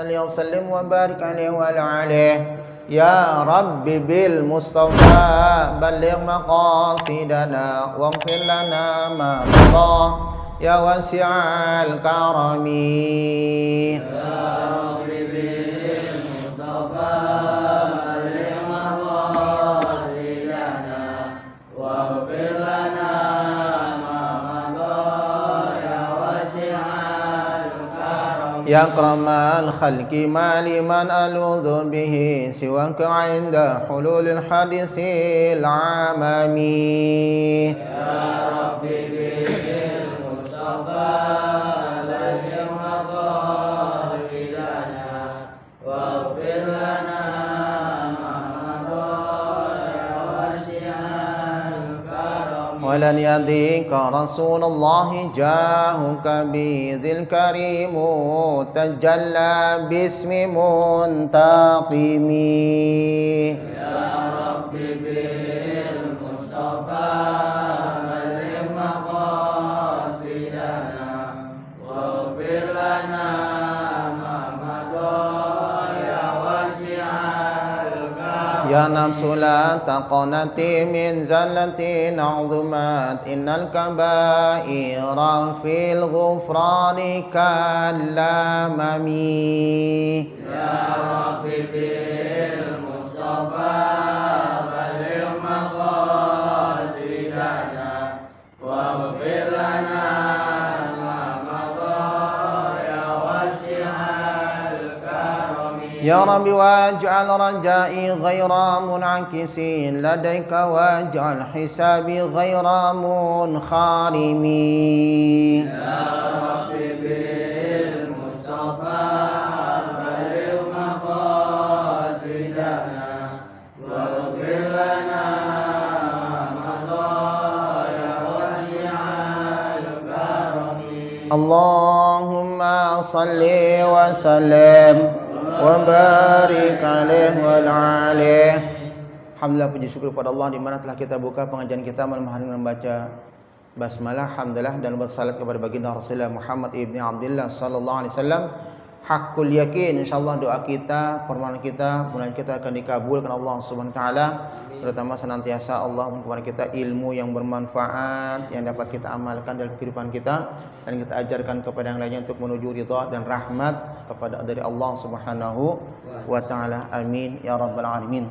salli wa sallim wa barik alaihi wa ala alihi. Ya Rabbi bil Mustafa balligh maqasidana waghfir lana ma madha ya wasi'al karami. Ya Rabbi bil Mustafa balligh maqasidana waghfir lana ma madha ya wasi'al karami. Ya akramal khalqi ma liman aludhu bihi siwaka 'inda hululil hadithil amami. Ya Rabbi bil Mustafa balligh maqasidana waghfir lana ma madha ya wasi'al karami. Walan yadika Rasulullah jahuka bidhil karimu tajalla bismi muntaqimi. Ya Rabbi bil Mustafa balligh maqasidana waghfir lana ma madha ya wasi'al karami. Ya nafsu la taqnati min zallatin 'azumat innal kaba'ira fil ghufrani kallamami. Ya Rabbi bil Mustafa balligh maqasidana waghfir lana ma madha ya wasi'al karami. Ya Rabbi waj'al raja'i ghaira mun'akisin ladayka waj'al hisabi ghaira munkharimi. Ya Rabbi bil Mustafa balligh maqasidana waghfir lana ma madha ya wasi'al karami. Allahumma salli wa sallim wa barik alaihi wa ala alihi. Alhamdulillah, puji syukur kepada Allah di mana telah kita buka pengajian kita malam hari dengan membaca basmalah, alhamdulillah, dan bersalat kepada baginda Rasulullah Muhammad ibni Abdullah sallallahu alaihi wasallam. Hakul yakin, insyaallah doa kita, permohonan kita, mudah kita akan dikabulkan Allah Subhanahu wa taala. Terutama senantiasa Allah memberikan kepada kita ilmu yang bermanfaat yang dapat kita amalkan dalam kehidupan kita dan kita ajarkan kepada yang lainnya untuk menuju ridha dan rahmat kepada dari Allah Subhanahu wa taala. Amin ya rabbal alamin.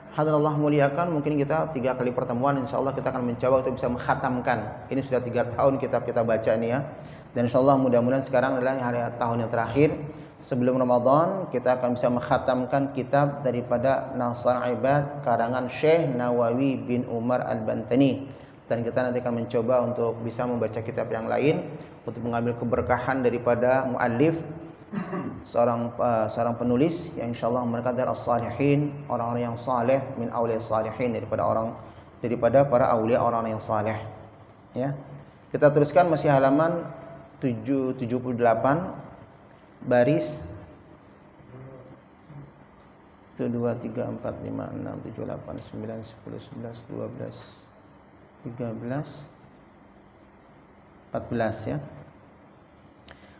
Hadirin Allah muliakan, mungkin kita 3 kali pertemuan insyaallah kita akan mencoba untuk bisa mengkhatamkan. Ini sudah 3 tahun kitab kita baca ini ya. Dan insyaallah mudah-mudahan sekarang adalah hari tahun yang terakhir sebelum Ramadan, kita akan bisa mengkhatamkan kitab daripada Nasr Ibad karangan Syekh Nawawi bin Umar Al-Bantani. Dan kita nanti akan mencoba untuk bisa membaca kitab yang lain untuk mengambil keberkahan daripada muallif, seorang penulis yang insyaallah mereka adalah as-salihin, orang-orang yang saleh, min auliya salihin, daripada para aulia orang yang saleh. Ya. Kita teruskan masih halaman 78 baris 1 2 3 4 5 6 7 8 9 10 11 12 13 14 ya.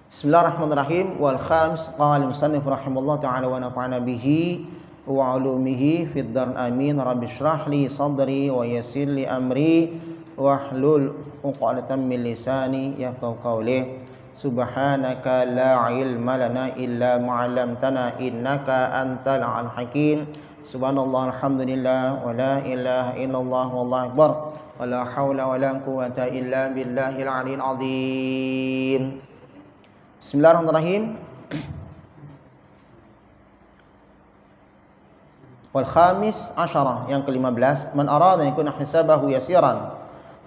Bismillahirrahmanirrahim. Wal khams qala musannif rahimallahu ta'ala wa nafa'ana bihi wa 'ulumihi fid dar amin. Rabbi shrah li sadri wa yassir li amri wahlul 'uqdatam min lisani yafqahu qawli. Subhanaka la ilma lana illa ma 'allamtana innaka antal 'alimul hakim. Subhanallah alhamdulillah wa la ilaha illallah wallahu akbar wa la haula wa la quwwata illa billahil 'aliyyil 'azim. Bismillahirrahmanirrahim. Wal khamis asyarah, yang ke-15, man arada an yakuna hisabahu yasiran.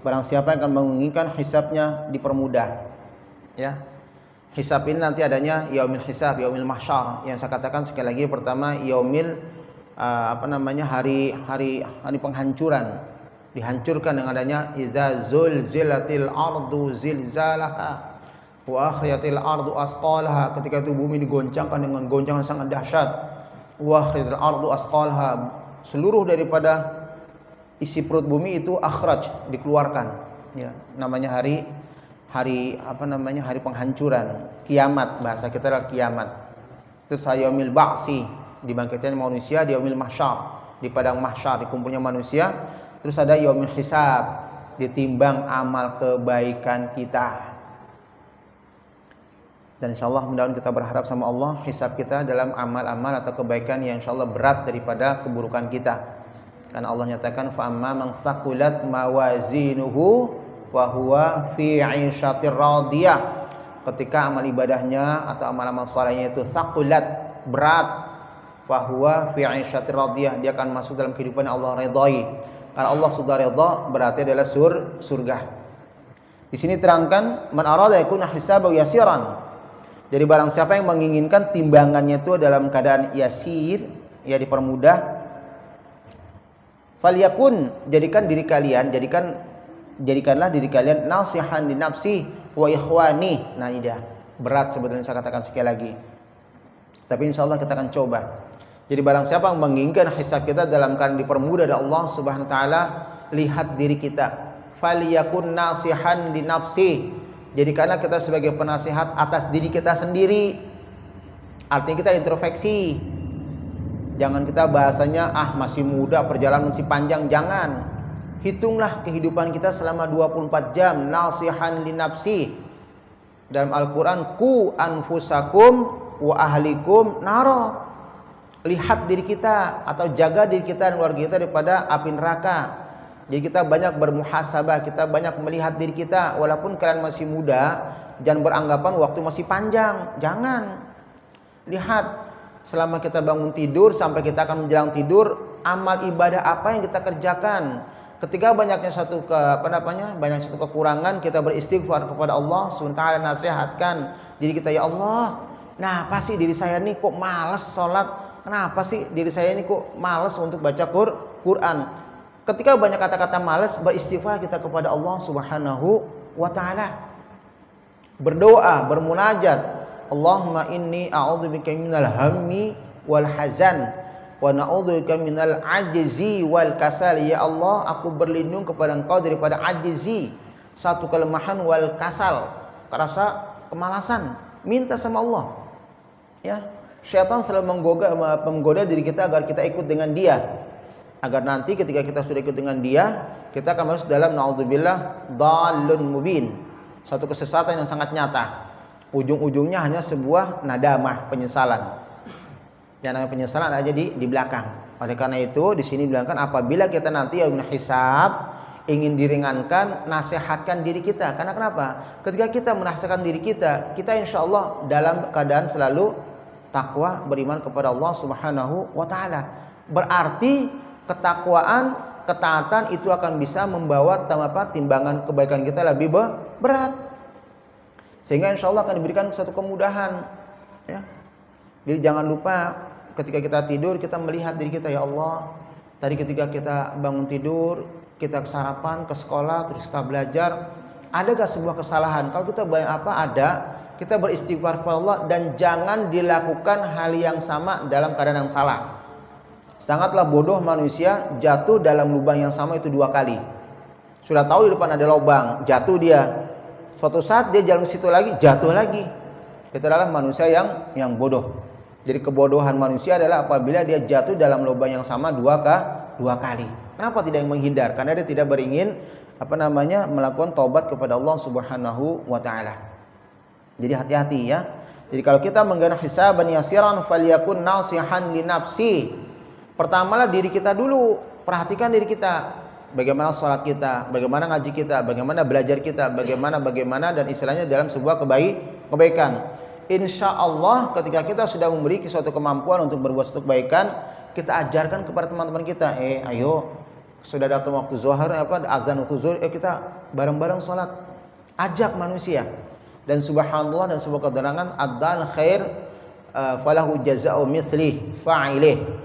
Barang siapa yang akan menginginkan hisabnya dipermudah. Ya. Hisab ini nanti adanya yaumil hisab, yaumil mahsyar. Yang saya katakan sekali lagi, pertama yaumil hari penghancuran. Dihancurkan dengan adanya idza zulzilatil ardu zilzalaha wa akhriyatil ardu asqalaha. Ketika itu bumi digoncangkan dengan goncangan sangat dahsyat. Wa akhriyatil ardu asqalaha. Seluruh daripada isi perut bumi itu akhraj, dikeluarkan. Ya, namanya hari penghancuran, kiamat, bahasa kita adalah kiamat. Terus yaumil ba'si, dibangkitkan manusia di yaumil mahsyar, di padang mahsyar dikumpulnya manusia. Terus ada yaumil hisab, ditimbang amal kebaikan kita. Dan insyaallah mudah-mudahan kita berharap sama Allah hisab kita dalam amal-amal atau kebaikan yang insyaallah berat daripada keburukan kita. Karena Allah nyatakan fa amma man thaqulat mawazinuhu wa huwa fi 'ishatir radiyah. Ketika amal ibadahnya atau amal-amal salehnya itu thaqulat, berat, fa huwa fi 'ishatir radiyah, dia akan masuk dalam kehidupan yang Allah ridhai. Karena Allah sudah ridha, berarti adalah surga. Di sini terangkan man arada yakuna hisabahu yasiran. Jadi barang siapa yang menginginkan timbangannya itu dalam keadaan yasir, ya dipermudah, falyakun, jadikanlah diri kalian nasihan li nafsi wa ikhwani. Nah ini dia, berat sebetulnya saya katakan sekali lagi. Tapi insyaallah kita akan coba. Jadi barang siapa yang menginginkan hisab kita dalam keadaan dipermudah oleh Allah Subhanahu wa taala, lihat diri kita. Falyakun nasihan li nafsi. Jadikanlah kita sebagai penasihat atas diri kita sendiri. Artinya kita introspeksi. Jangan kita bahasanya masih muda, perjalanan masih panjang, jangan. Hitunglah kehidupan kita selama 24 jam, nasihan li nafsi. Dalam Al-Qur'an, ku anfusakum wa ahlikum naro. Lihat diri kita atau jaga diri kita dan keluarga kita daripada api neraka. Jadi kita banyak bermuhasabah, kita banyak melihat diri kita. Walaupun kalian masih muda, jangan beranggapan waktu masih panjang. Jangan. Lihat selama kita bangun tidur sampai kita akan menjelang tidur, amal ibadah apa yang kita kerjakan. Ketika banyaknya satu kekurangan, kita beristighfar kepada Allah SWT, nasihatkan diri kita, ya Allah, nah apa sih diri saya ini kok malas sholat? Kenapa sih diri saya ini kok malas untuk baca Quran? Ketika banyak kata-kata malas, beristighfar kita kepada Allah Subhanahu wa taala. Berdoa, bermunajat. Allahumma inni a'udzubika minal hammi wal hazan wa na'udzubika minal ajzi wal kasal. Ya Allah, aku berlindung kepada Engkau daripada ajzi, satu kelemahan, wal kasal, rasa kemalasan. Minta sama Allah. Ya, syaitan selalu menggoda diri kita agar kita ikut dengan dia. Agar nanti ketika kita sudah ikut dengan dia, kita akan masuk dalam naudzubillah dhalun mubin, satu kesesatan yang sangat nyata. Ujung-ujungnya hanya sebuah nadamah, penyesalan. Yang namanya penyesalan ada di belakang. Oleh karena itu di sini bilangkan apabila kita nanti yaumul hisab ingin diringankan, nasihatkan diri kita. Karena kenapa? Ketika kita menasihatkan diri kita, kita insyaallah dalam keadaan selalu takwa, beriman kepada Allah Subhanahu wa taala. Berarti ketakwaan, ketaatan itu akan bisa membawa timbangan kebaikan kita lebih berat. Sehingga insya Allah akan diberikan suatu kemudahan. Ya. Jadi jangan lupa ketika kita tidur kita melihat diri kita, ya Allah, tadi ketika kita bangun tidur, kita sarapan, ke sekolah, terus kita belajar, adakah sebuah kesalahan? Kalau kita banyak ada, kita beristighfar kepada Allah dan jangan dilakukan hal yang sama dalam keadaan yang salah. Sangatlah bodoh manusia jatuh dalam lubang yang sama itu 2 kali. Sudah tahu di depan ada lubang, jatuh dia. Suatu saat dia jalan ke situ lagi, jatuh lagi. Itu adalah manusia yang bodoh. Jadi kebodohan manusia adalah apabila dia jatuh dalam lubang yang sama 2 kali. Kenapa tidak menghindar? Karena dia tidak beringin melakukan taubat kepada Allah Subhanahu wa taala. Jadi hati-hati ya. Jadi kalau kita menggenap hisaban yasiran falyakun nasihan li nafsi. Pertamalah diri kita dulu, perhatikan diri kita. Bagaimana sholat kita, bagaimana ngaji kita, bagaimana belajar kita, bagaimana dan istilahnya dalam sebuah kebaikan. Insya Allah ketika kita sudah memiliki suatu kemampuan untuk berbuat suatu kebaikan, kita ajarkan kepada teman-teman kita, ayo, sudah datang waktu zuhur, azan waktu zuhur, kita bareng-bareng sholat. Ajak manusia. Dan subhanallah dan sebuah keterangan, ad-dal khair falahu jaza'u mithli fa'ilih.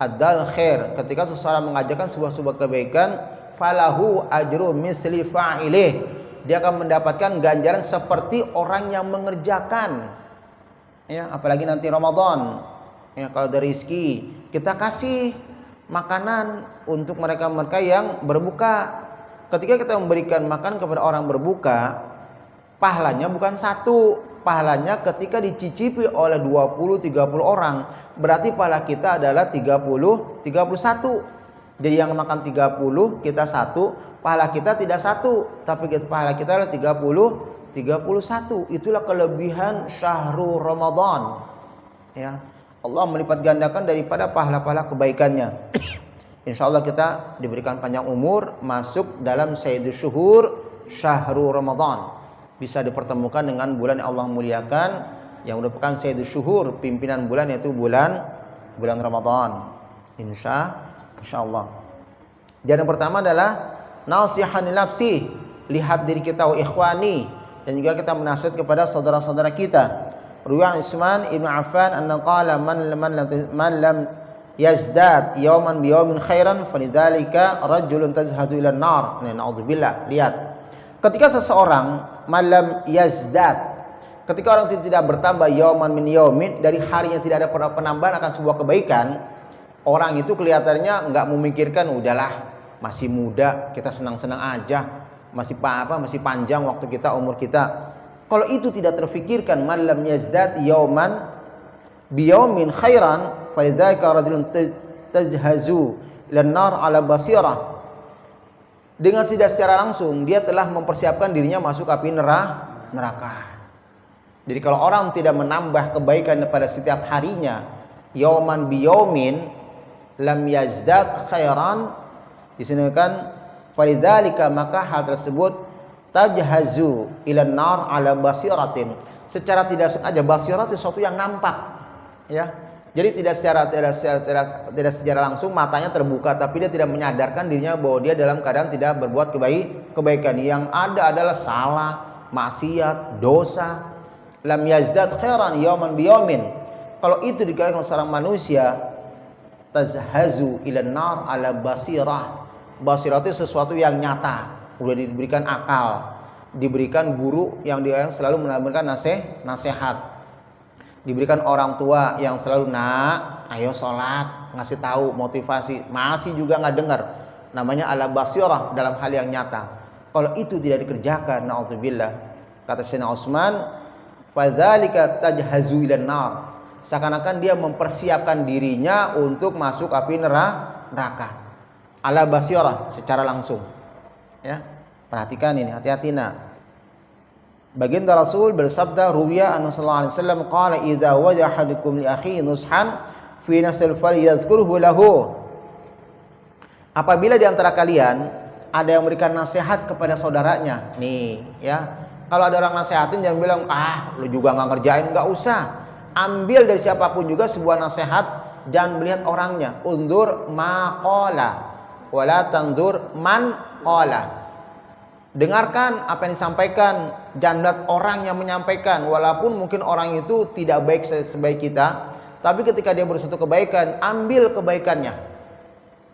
Ad-dal khair, ketika seseorang mengajarkan sebuah kebaikan, falahu ajru misli fa'ilih, dia akan mendapatkan ganjaran seperti orang yang mengerjakan. Ya, apalagi nanti Ramadan. Ya, kalau ada rezeki, kita kasih makanan untuk mereka yang berbuka. Ketika kita memberikan makan kepada orang berbuka, pahalanya bukan 1, pahalanya ketika dicicipi oleh 20-30 orang, berarti pahala kita adalah 30-31. Jadi yang makan 30, kita 1, pahala kita tidak 1, tapi pahala kita adalah 30-31. Itulah kelebihan syahrul Ramadan. Ya, Allah melipat gandakan daripada pahala-pahala kebaikannya. Insyaallah kita diberikan panjang umur, masuk dalam sayyidus syuhur syahrul Ramadan. Bisa dipertemukan dengan bulan yang Allah muliakan, yang merupakan sayyidus syuhur, pimpinan bulan, yaitu bulan Ramadan. Insyaallah. Jadi yang pertama adalah nasihan nafsi, lihat diri kita, wa ikhwani, dan juga kita menasihat kepada saudara-saudara kita. Ruwan Utsman Ibn Affan anna qala man lam yazdad yawman bi yawmin khairan falidzalika rajulun tazhadu ila an-nar. Naudzubillah. Lihat, ketika seseorang malam yazdad, ketika orang itu tidak bertambah yawman min yawmin, dari harinya tidak ada penambahan akan sebuah kebaikan, orang itu kelihatannya enggak memikirkan, udahlah masih muda, kita senang-senang aja, masih panjang waktu kita, umur kita. Kalau itu tidak terfikirkan, malam yazdad yauman biyaumin khairan falidzalika rajulun tazhazu lan nar ala basirah. Dengan tidak secara langsung dia telah mempersiapkan dirinya masuk api neraka. Jadi kalau orang tidak menambah kebaikan pada setiap harinya, yauman biyaumin lam yazdad khairan, di sini kan falidzalika, maka hal tersebut tajhazu ilan nar ala basiratin, secara tidak sengaja. Basirat itu sesuatu yang nampak, ya. Jadi tidak secara langsung matanya terbuka, tapi dia tidak menyadarkan dirinya bahwa dia dalam keadaan tidak berbuat kebaikan. Yang ada adalah salah, maksiat, dosa. Lam yazdad khairan yauman biyaumin. Kalau itu dikatakan oleh seorang manusia, tazhazu ilan nar ala basirah. Basirah itu sesuatu yang nyata, udah diberikan akal, diberikan guru yang dia selalu memberikan nasihat, diberikan orang tua yang selalu ayo sholat, ngasih tahu, motivasi, masih juga nggak dengar. Namanya ala basirah, dalam hal yang nyata. Kalau itu tidak dikerjakan, naudzubillah, kata Sayyidina Utsman, fadzalika tajhazu ilan nar, seakan-akan dia mempersiapkan dirinya untuk masuk api neraka. Ala basirah, secara langsung. Ya, perhatikan ini, hati-hati nak. Baginda Rasul bersabda, ruwiya anna sallallahu alaihi wasallam qala idza wajahadukum li akhi nushan fi nasl falyadhkurhu lahu. Apabila di antara kalian ada yang memberikan nasihat kepada saudaranya, nih ya, kalau ada orang nasihatin jangan bilang lu juga nggak ngerjain, nggak usah. Ambil dari siapapun juga sebuah nasihat, jangan melihat orangnya. Undur maqala wala tanzur man qala. Dengarkan apa yang disampaikan, jangan lihat orang yang menyampaikan, walaupun mungkin orang itu tidak baik sebaik kita, tapi ketika dia bersuatu kebaikan, ambil kebaikannya.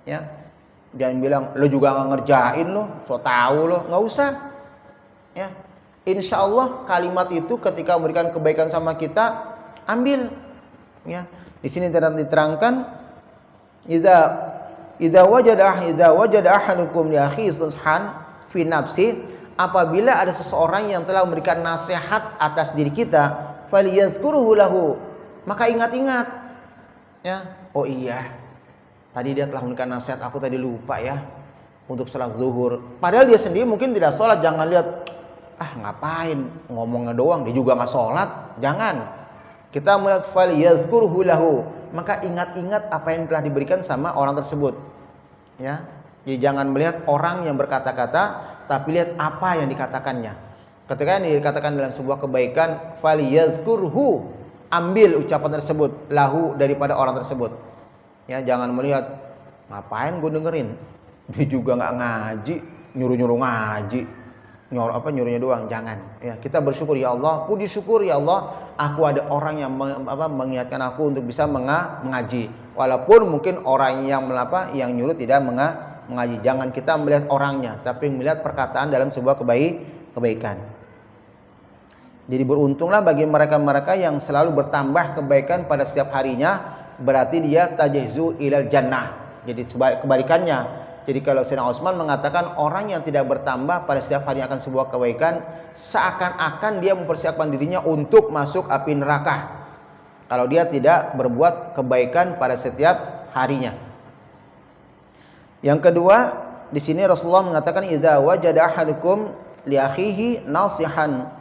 Ya. Jangan bilang lo juga nggak ngerjain, lo so tahu, lo nggak usah. Ya. Insya Allah kalimat itu ketika memberikan kebaikan sama kita, ambil. Ya. Di sini diterangkan, idza wajada ahadukum li akhi nushan fi nafsi, apabila ada seseorang yang telah memberikan nasihat atas diri kita, faliyadhkuruhu lahu, maka ingat-ingat, ya, oh iya, tadi dia telah memberikan nasihat, aku tadi lupa ya untuk sholat zuhur. Padahal dia sendiri mungkin tidak sholat. Jangan lihat, ngapain ngomongnya doang, dia juga nggak sholat. Jangan. Kita melihat faliyadhkuruhu lahu, maka ingat-ingat apa yang telah diberikan sama orang tersebut. Ya. Jadi jangan melihat orang yang berkata-kata, tapi lihat apa yang dikatakannya. Ketika yang dikatakan dalam sebuah kebaikan, faliyadhkurhu, ambil ucapan tersebut, lahu, daripada orang tersebut. Ya, jangan melihat, ngapain gue dengerin, dia juga nggak ngaji, nyuruh-nyuruh ngaji, nyuruhnya doang. Jangan. Ya, kita bersyukur, ya Allah, puji syukur ya Allah, aku ada orang yang mengingatkan aku untuk bisa mengaji. Walaupun mungkin orang yang nyuruh tidak mengaji. Jangan kita melihat orangnya, tapi melihat perkataan dalam sebuah kebaikan. Jadi beruntunglah bagi mereka-mereka yang selalu bertambah kebaikan pada setiap harinya, berarti dia tajhizu ilal jannah. Jadi kebalikannya, Jadi kalau Sayyidina Utsman mengatakan orang yang tidak bertambah pada setiap hari akan sebuah kebaikan, seakan-akan dia mempersiapkan dirinya untuk masuk api neraka. Kalau dia tidak berbuat kebaikan pada setiap harinya. Yang kedua, di sini Rasulullah mengatakan idza wajada ahadukum li akhihi nasihan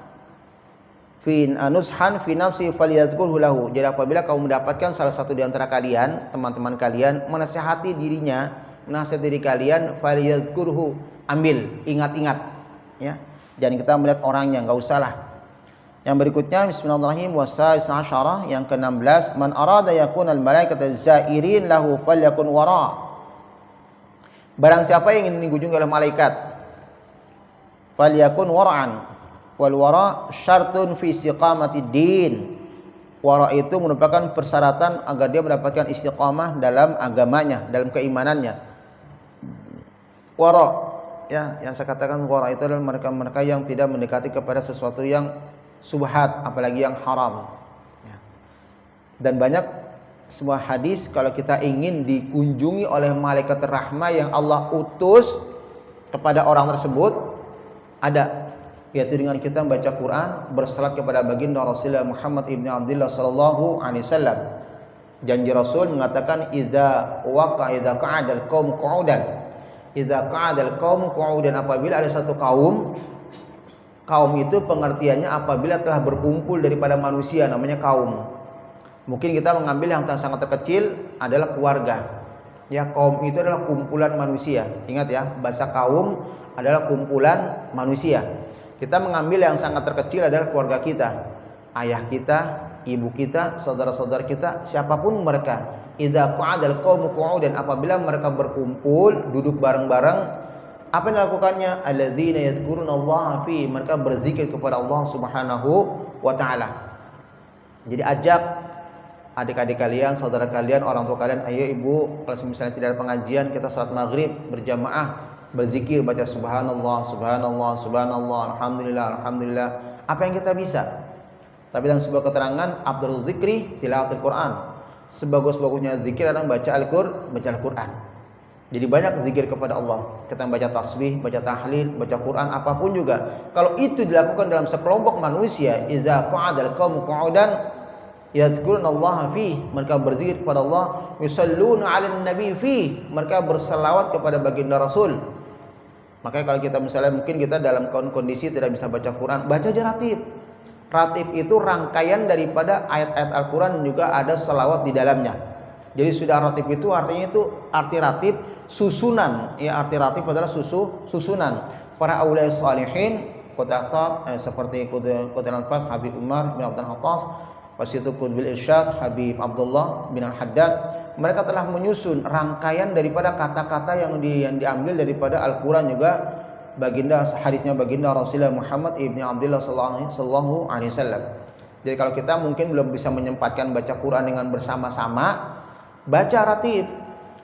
nushan fi nafsi falyadhkurhu lahu. Jadi apabila kamu mendapatkan salah satu di antara kalian, teman-teman kalian menasihati dirinya, menasihati diri kalian, falyadhkurhu, ambil, ingat-ingat ya. Jangan kita melihat orangnya, enggak usah lah. Yang berikutnya bismillahirrahmanirrahim wasalisna asyarah, yang ke-16, man arada yakuna al malaikata zairin lahu falyakun wara. Barang siapa yang ingin dikunjungi oleh malaikat, falyakun wara'an. Wal wara syartun fi istiqamati din. Wara itu merupakan persyaratan agar dia mendapatkan istiqamah dalam agamanya, dalam keimanannya. Wara, ya, yang saya katakan wara itu adalah mereka-mereka yang tidak mendekati kepada sesuatu yang subhat, apalagi yang haram. Ya. Dan banyak sebuah hadis kalau kita ingin dikunjungi oleh malaikat rahmah yang Allah utus kepada orang tersebut, ada, yaitu dengan kita membaca Quran, bersalat kepada baginda Rasulullah Muhammad ibn Abdullah sallallahu alaihi wasallam. Janji Rasul mengatakan idza qa'adal qaum qu'udan. Idza qa'adal qaum qu'udan, apabila ada satu kaum itu pengertiannya apabila telah berkumpul daripada manusia, namanya kaum. Mungkin kita mengambil yang sangat terkecil adalah keluarga. Ya, kaum itu adalah kumpulan manusia. Ingat ya, bahasa kaum adalah kumpulan manusia. Kita mengambil yang sangat terkecil adalah keluarga kita, ayah kita, ibu kita, saudara-saudara kita, siapapun mereka. Idza qa'adal qaumu qu'udan, apabila mereka berkumpul, duduk bareng-bareng, apa yang dilakukannya? Alladzina yadhkurunallaha fi, mereka berzikir kepada Allah Subhanahu wa taala. Jadi ajak adik-adik kalian, saudara kalian, orang tua kalian, ayo ibu, kalau misalnya tidak ada pengajian, kita salat maghrib berjamaah, berzikir, baca subhanallah, subhanallah, subhanallah, alhamdulillah, alhamdulillah, apa yang kita bisa. Tapi dalam sebuah keterangan, afdhalul dzikri tilawatul Quran, sebagus-bagusnya zikir adalah baca Al-Quran. Jadi banyak zikir kepada Allah, kita baca tasbih, baca tahlil, baca Quran, apapun juga. Kalau itu dilakukan dalam sekelompok manusia, idza qa'adal qaumu qu'udan yadhkurunallaha fi, mereka berzikir kepada Allah, yusalluna 'alan nabi fi, mereka berselawat kepada baginda Rasul. Makanya kalau kita misalnya mungkin kita dalam kondisi tidak bisa baca Quran, baca aja ratib. Ratib itu rangkaian daripada ayat-ayat Al-Quran, juga ada selawat di dalamnya. Jadi sudah ratib itu artinya itu arti ratib susunan. Ya, arti ratib adalah susunan. Para auliya salihin, seperti Qutb Al-Fas Habib Umar bin Abdul Hattas, pas itu Qutbil Irsyad Habib Abdullah bin Al-Haddad, mereka telah menyusun rangkaian daripada kata-kata yang diambil daripada Al-Quran, juga baginda hadisnya baginda Rasulullah Muhammad ibn Abdullah sallallahu alaihi wasallam. Jadi kalau kita mungkin belum bisa menyempatkan baca Quran dengan bersama-sama, baca ratib.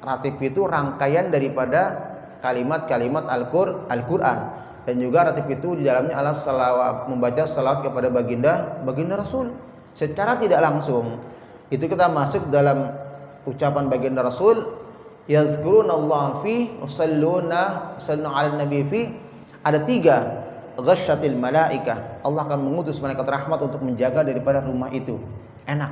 Ratib itu rangkaian daripada kalimat-kalimat Al-Quran, dan juga ratib itu di dalamnya adalah salawat, membaca salawat kepada baginda Rasul. Secara tidak langsung itu kita masuk dalam ucapan baginda Rasul, yadhkurunallaha fi yusalluna 'alan nabi fi. Ada 3, ghasyatil malaikah, Allah akan mengutus malaikat rahmat untuk menjaga daripada rumah itu. Enak.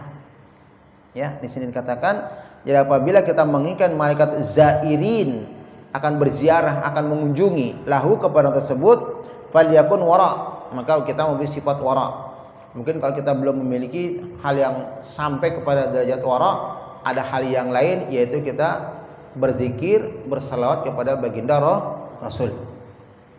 Ya, di sini dikatakan, jadi apabila kita menginginkan malaikat zairin akan berziarah, akan mengunjungi lahu kepada tersebut, falyakun wara, maka kita memiliki sifat wara. Mungkin kalau kita belum memiliki hal yang sampai kepada derajat wara, ada hal yang lain, yaitu kita berzikir, bersalawat kepada baginda Rasul.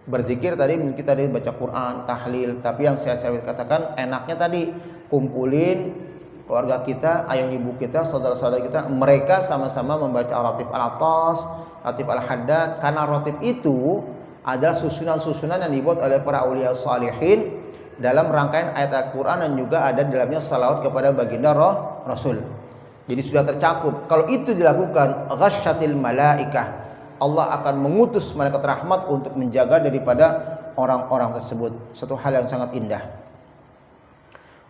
Berzikir tadi mungkin tadi baca Quran, tahlil, tapi yang saya katakan enaknya tadi kumpulin keluarga kita, ayah ibu kita, saudara-saudara kita, mereka sama-sama membaca ratib al-Atas, ratib al-Haddad, karena ratib itu adalah susunan-susunan yang dibuat oleh para auliya salihin dalam rangkaian ayat Al-Quran, dan juga ada dalamnya salawat kepada baginda Rasul. Jadi sudah tercakup. Kalau itu dilakukan, ghasyatil malaikah, Allah akan mengutus malaikat rahmat untuk menjaga daripada orang-orang tersebut. Satu hal yang sangat indah.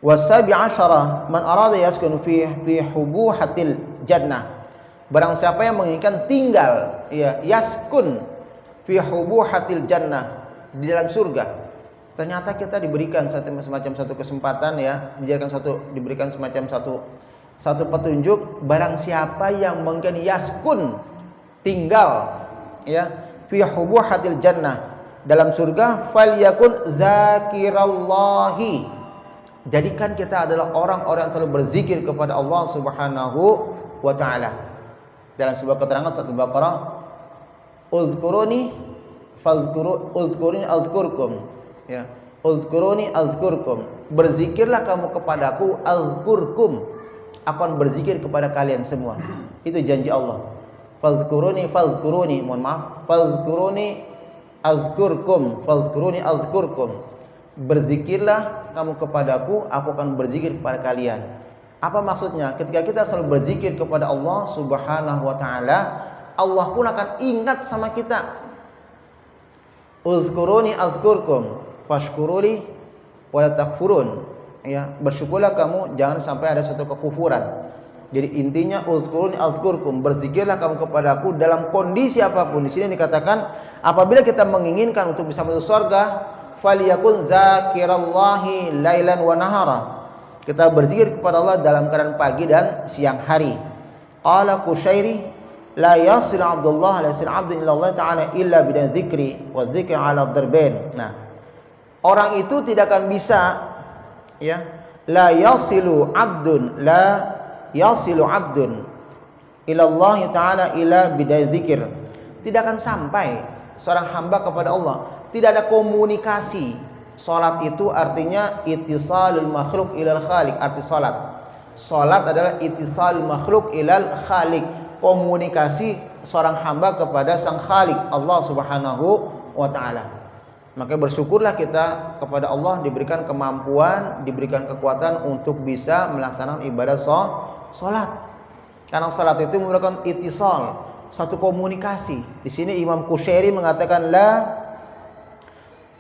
Wasabi asyara man arada yaskun fi hubuhatil jannah. Barang siapa yang menginginkan tinggal, ya, yaskun fi hubuhatil jannah, di dalam surga. Ternyata kita diberikan semacam satu kesempatan, ya, diberikan semacam satu petunjuk. Barang siapa yang menginginkan yaskun, tinggal, ya, fi hubuhatil jannah, dalam surga, falyakun zakirallahi, jadikan kita adalah orang-orang yang selalu berzikir kepada Allah Subhanahu wa taala. Dalam sebuah keterangan surat Al-Baqarah, uzkuruni azkurkum, ya, uzkuruni azkurkum, berzikirlah kamu kepadaku, azkurkum, akan berzikir kepada kalian semua. Itu janji Allah. Fazkuruni, mohon maaf, fazkuruni azkurkum, berzikirlah kamu kepadaku, aku akan berzikir kepada kalian. Apa maksudnya? Ketika kita selalu berzikir kepada Allah Subhanahu wa taala, Allah pun akan ingat sama kita. Uzkuruni azkurkum fashkuruli wa la takfurun, ya, bersyukurlah kamu, jangan sampai ada suatu kekufuran. Jadi intinya uzkuruni azkurkum, berzikirlah kamu kepadaku dalam kondisi apapun. Di sini dikatakan apabila kita menginginkan untuk bisa masuk surga, falyakun zakirallahi lailan wa nahara, kita berzikir kepada Allah dalam keadaan pagi dan siang hari. Qala Qushairi, la yasil Abdullah la yasil abdun illa Allah ta'ala illa bidan dzikri wa dzikri ala darbain. Nah, orang itu tidak akan bisa, ya, la yasilu abdun ila Allah ta'ala illa bidan dzikir. Tidak akan sampai seorang hamba kepada Allah, tidak ada komunikasi. Salat itu artinya ittisalul makhluk ilal khaliq. Arti salat adalah ittisalul makhluk ilal khaliq, komunikasi seorang hamba kepada sang khaliq, Allah Subhanahu wa taala. Maka bersyukurlah kita kepada Allah diberikan kemampuan, diberikan kekuatan untuk bisa melaksanakan ibadah salat. Karena salat itu merupakan ittisal, satu komunikasi. Di sini Imam Qushairi mengatakan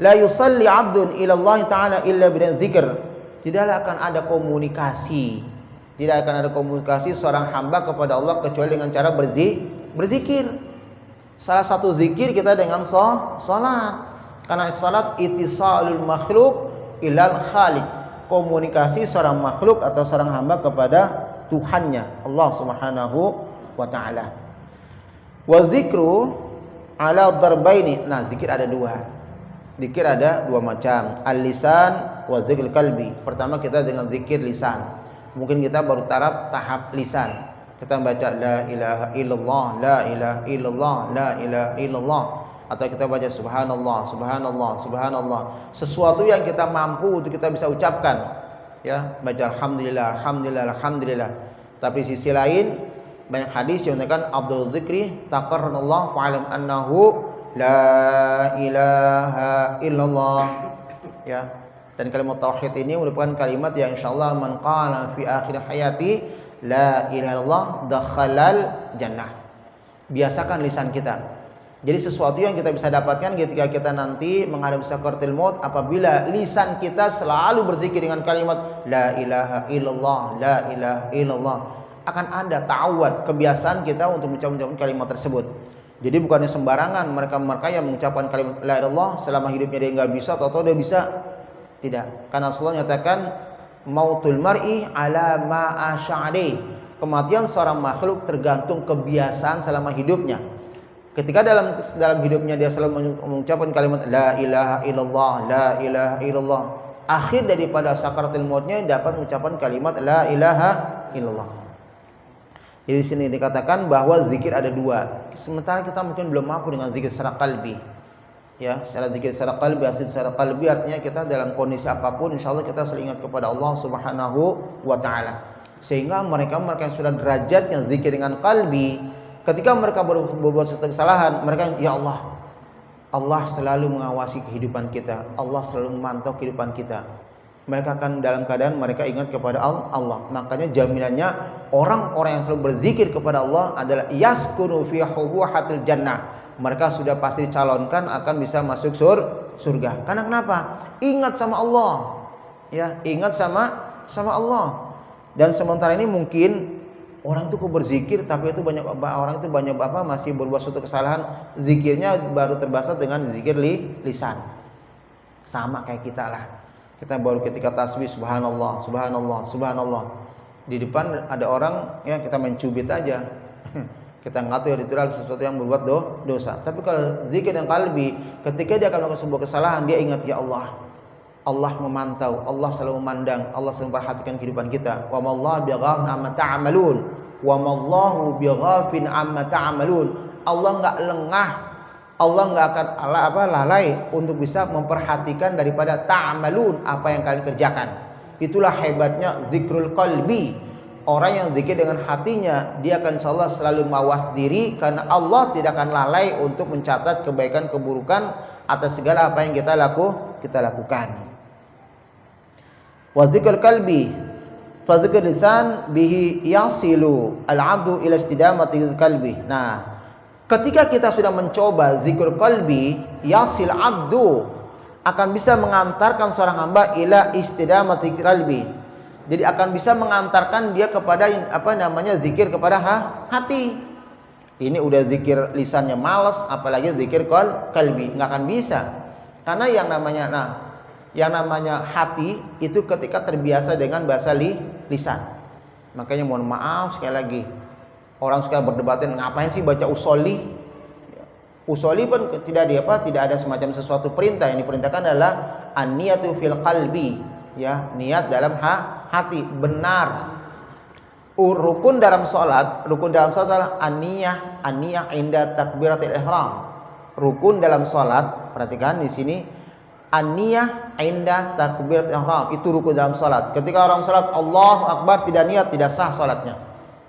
la yusalli 'abdun ila Allah ta'ala illa bidan dzikr. Tidaklah akan ada komunikasi. Tidak akan ada komunikasi seorang hamba kepada Allah kecuali dengan cara berzikir. Salah satu zikir kita dengan salat. Karena salat ittisalul makhluk ilal khaliq, komunikasi seorang makhluk atau seorang hamba kepada Tuhannya, Allah Subhanahu wa taala. Wa dzikru ala darbaini. Nah, zikir ada dua. Zikir ada dua macam, al-lisan wa dzikrul qalbi. Pertama kita dengan zikir lisan. Mungkin kita baru tahap lisan. Kita membaca la ilaha illallah, la ilaha illallah, la ilaha illallah, atau kita baca subhanallah, subhanallah, subhanallah. Sesuatu yang kita mampu untuk kita bisa ucapkan, ya, baca alhamdulillah, alhamdulillah, alhamdulillah. Tapi sisi lain banyak hadis yang mengatakan Abdul dzikri taqarranallah fa'alam annahu la ilaha illallah, ya. Dan kalimat tauhid ini merupakan kalimat yang insyaallah man qala fi akhir hayati la ilaha illallah dakhalal jannah. Biasakan lisan kita. Jadi sesuatu yang kita bisa dapatkan ketika kita nanti menghadapi sakaratul maut, apabila lisan kita selalu berzikir dengan kalimat la ilaha illallah, la ilaha illallah, akan ada ta'awud, kebiasaan kita untuk mengucapkan kalimat tersebut. Jadi bukannya sembarangan mereka yang mengucapkan kalimat la ilaha illallah selama hidupnya dia enggak bisa atau dia bisa. Tidak. Karena Rasulullah nyatakan mautul mar'i ala ma asya'ali. Kematian seorang makhluk tergantung kebiasaan selama hidupnya. Ketika dalam hidupnya dia selalu mengucapkan kalimat la ilaha illallah, la ilaha illallah, akhir daripada sakaratul mautnya dapat mengucapkan kalimat la ilaha illallah. Jadi di sini dikatakan bahwa zikir ada dua. Sementara kita mungkin belum mampu dengan zikir secara qalbi. Ya, secara zikir secara qalbi, asli secara qalbi artinya kita dalam kondisi apapun insyaallah kita selalu ingat kepada Allah Subhanahu wa taala. Sehingga mereka yang sudah derajatnya zikir dengan qalbi, ketika mereka berbuat suatu kesalahan, mereka ya Allah, Allah selalu mengawasi kehidupan kita, Allah selalu memantau kehidupan kita. Mereka akan dalam keadaan mereka ingat kepada Allah. Makanya jaminannya orang-orang yang selalu berzikir kepada Allah adalah yaskunu fi hubuhatil jannah. Mereka sudah pasti dicalonkan akan bisa masuk surga. Karena kenapa? Ingat sama Allah. Ya, ingat sama Allah. Dan sementara ini mungkin orang itu kok berzikir tapi itu banyak orang itu banyak masih berbuat suatu kesalahan, zikirnya baru terbatas dengan zikir lisan. Sama kayak kita lah. Kita baru ketika tasbih subhanallah, subhanallah, subhanallah. Di depan ada orang ya kita mencubit aja. Kita ngatur literal sesuatu yang berbuat dosa. Tapi kalau zikir yang qalbi, ketika dia akan melakukan sebuah kesalahan, dia ingat ya Allah. Allah memantau, Allah selalu memandang, Allah selalu memperhatikan kehidupan kita. Wa mallahu bighafin amma ta'malun. Wa mallahu bighafin amma ta'malun. Allah enggak lengah, Allah enggak akan lalai untuk bisa memperhatikan daripada ta'malun, apa yang kalian kerjakan. Itulah hebatnya zikrul qalbi. Orang yang zikir dengan hatinya, dia akan insyaallah selalu mawas diri karena Allah tidak akan lalai untuk mencatat kebaikan keburukan atas segala apa yang kita lakukan. Wa dzikrul qalbi fa dzikrul lisan bihi yasilu al-'abdu ila istidamati qalbi. Nah, ketika kita sudah mencoba zikrul qalbi, yasil 'abdu akan bisa mengantarkan seorang hamba ila istidamati qalbi. Jadi akan bisa mengantarkan dia kepada zikir kepada hati. Ini udah zikir lisannya malas, apalagi zikir qalbi, nggak akan bisa. Karena yang namanya hati itu ketika terbiasa dengan bahasa lisan. Makanya mohon maaf sekali lagi, orang suka berdebatin ngapain sih baca usolli. Usolli pun tidak ada semacam sesuatu perintah. Yang diperintahkan adalah an-niyatu fil qalbi, ya, niat dalam hati. Benar. Rukun dalam salat adalah an-niyah inda takbiratul ihram. Rukun dalam salat, perhatikan di sini, an-niyah inda takbiratul ihram, itu rukun dalam salat. Ketika orang salat Allahu Akbar tidak niat, tidak sah salatnya.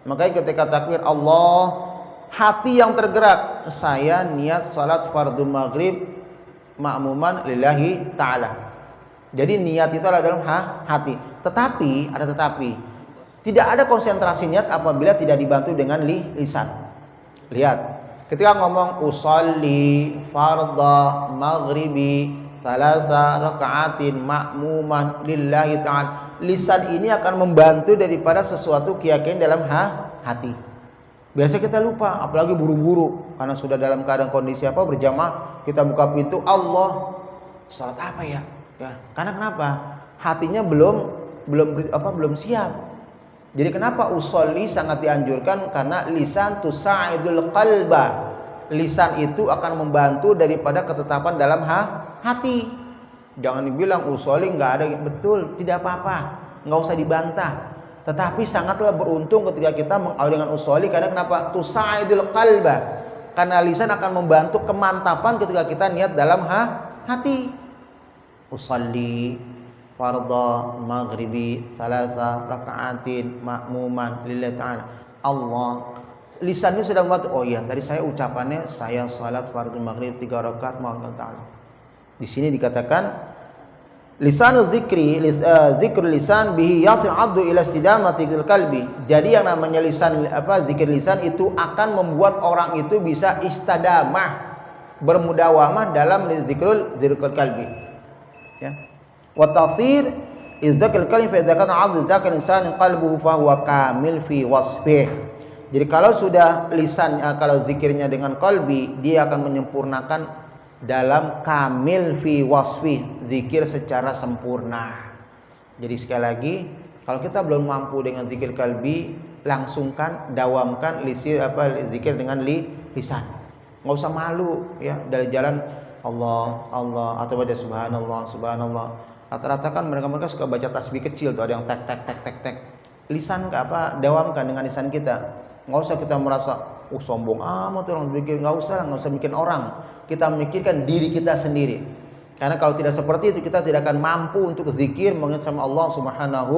Makanya ketika takbir Allah, hati yang tergerak, saya niat salat fardhu maghrib ma'muman lillahi ta'ala. Jadi niat itu adalah dalam hati. Tetapi ada tidak ada konsentrasi niat apabila tidak dibantu dengan lisan. Lihat, ketika ngomong usolli fardha maghribi 3 raka'atin ma'muman lillahi ta'ala, lisan ini akan membantu daripada sesuatu keyakinan dalam hati. Biasa kita lupa, apalagi buru-buru karena sudah dalam keadaan kondisi berjamaah, kita buka pintu, Allah, salat apa ya? Ya, karena kenapa? Hatinya belum siap. Jadi kenapa usolli sangat dianjurkan? Karena lisan tusa'idul qalba. Lisan itu akan membantu daripada ketetapan dalam hati. Jangan dibilang usolli nggak ada, betul, tidak apa-apa, nggak usah dibantah. Tetapi sangatlah beruntung ketika kita mengawali dengan usolli. Karena kenapa? Tusa'idul qalba. Karena lisan akan membantu kemantapan ketika kita niat dalam hati. Usalli fardha maghribi 3 raka'atin ma'muman lillahi ta'ala. Allah, lisannya sudah membantu. Oh iya, tadi saya ucapannya saya salat fardhu maghrib 3 rakaat ma'muman ta'ala. Di sini dikatakan lisanul dzikri, zikrul lisan bihi yasil 'abdu ila istidamati qalbi. Jadi yang namanya lisan zikir lisan itu akan membuat orang itu bisa istadamah, bermudawamah dalam zikrul qalbi. Ya. Wa ta'thir idzakal kalim fa idza kana 'abdu dzakal insan qalbuhu fa huwa kamil fi wasfih. Jadi kalau sudah lisan, kalau zikirnya dengan qalbi, dia akan menyempurnakan dalam kamil fi wasfih, zikir secara sempurna. Jadi sekali lagi, kalau kita belum mampu dengan zikir qalbi, langsungkan dawamkan zikir dengan lisan. Enggak usah malu ya dari jalan Allah, Allah, atau baca subhanallah, subhanallah. Rata-rata kan mereka suka baca tasbih kecil tuh, ada yang tek. Lisan dawamkan dengan lisan kita. Nggak usah kita merasa sombong amat orang zikir, nggak usah mikirin orang. Kita memikirkan diri kita sendiri. Karena kalau tidak seperti itu, kita tidak akan mampu untuk zikir mengingat sama Allah Subhanahu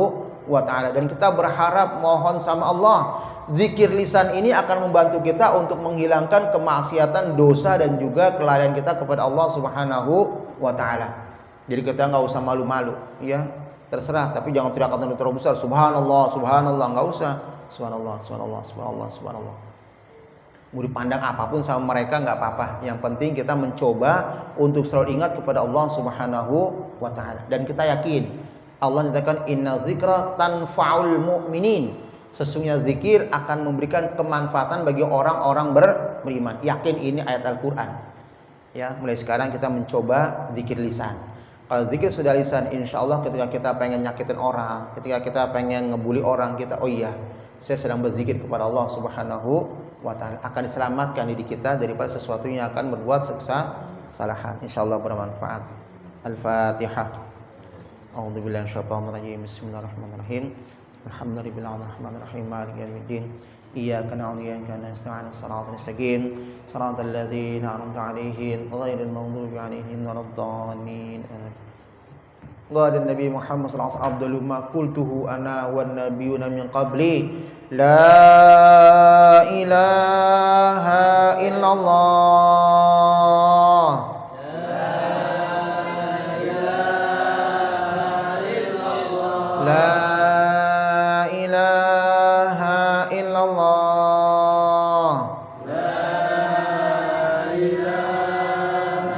wa ta'ala. Dan kita berharap mohon sama Allah, zikir lisan ini akan membantu kita untuk menghilangkan kemaksiatan, dosa, dan juga kelalaian kita kepada Allah Subhanahu wa ta'ala. Jadi kita nggak usah malu-malu, ya terserah, tapi jangan teriakan terlalu besar, subhanallah, subhanallah, nggak usah, subhanallah, subhanallah, subhanallah, subhanallah. Mau dipandang apapun sama mereka nggak apa-apa. Yang penting kita mencoba untuk selalu ingat kepada Allah Subhanahu wa ta'ala. Dan kita yakin Allah nyatakan inna dzikra tanfa'ul mu'minin. Sesungguhnya zikir akan memberikan kemanfaatan bagi orang-orang beriman. Yakin ini ayat Al-Qur'an. Ya, mulai sekarang kita mencoba zikir lisan. Kalau zikir sudah lisan, insya Allah ketika kita pengen nyakitin orang, ketika kita pengen ngebully orang, kita oh iya, saya sedang berzikir kepada Allah Subhanahu wa ta'ala, akan diselamatkan diri kita daripada sesuatu yang akan berbuat kesalahan. Insya Allah bermanfaat. Al-Fatihah. A'udzubillahi minasyaitonir rajim. Bismillahirrahmanirrahim. Alhamdulillahirrahmanirrahim. Maliki yaumiddin. Iyyaka na'budu wa iyyaka nasta'in. Shiratal mustaqim. Shiratal ladzina an'amta 'alaihim ghairil maghdubi 'alaihim waladdallin. Qala Nabi Muhammad sallallahu alaihi wasallam afdalu ma qultuhu ana wan nabiyyuna min qabli la ilaha illallah. La ilaha illallah. La ilaha illallah. La ilaha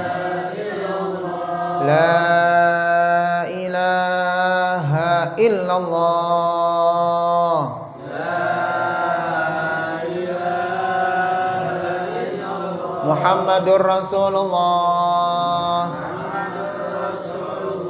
illallah. La ilaha illallah. Muhammadur Rasulullah.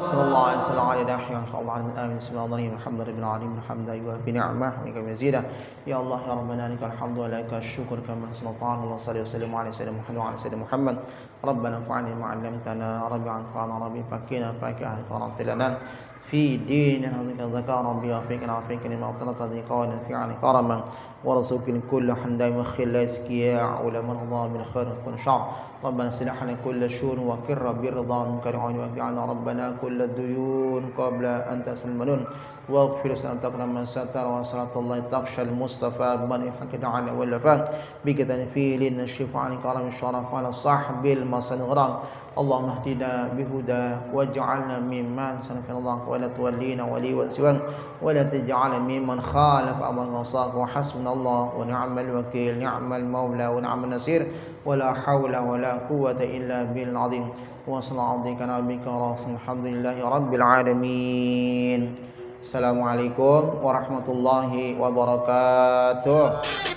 Sallallahu alaihi wasallam ala dahiya sallallahu alaihi amin bismillahirrahmanirrahim alhamdulillahil alamin hamdan wa bi ni'mah wa nikam yazida ya Allah ya rabbana lakal hamdu wa lakal syukur kama sultan Allah sallallahu alaihi wasallam ala sayyidina Muhammad wa ala sayyidina Muhammad rabbana fa'alna ma 'allamtana rabbi anfa'na rabbi fakina fakih qaratilana في دين هذيك الذكر ربي وفيك وفيك لما أطلت ذكرنا في عن كرما ورزقني كل حمد مخل اسكياء علماء الله من خير كل شر ربنا اصلح لنا كل شؤون وكر برضا منك العون واجعلنا ربنا كل الديون قبل أن تسلمون واغفر سنتقنا من ستر وصلاة الله تخشى المصطفى بن الحق تعالى واللفاء بك تنفيل الشفاء عن كرم الشرف على صاحب المصن غرام اللهم اهدنا بهدى واجعلنا ممن سنفع الله ولا تولينا ولي وسواك ولا تجعل ممن خالف أمر وصاك وحسبنا الله ونعم الوكيل نعم المولى ونعم النصير ولا حول ولا قوة إلا بالله العظيم وصلى عبدك نبيك ورسول الحمد لله رب العالمين. Assalamualaikum warahmatullahi wabarakatuh.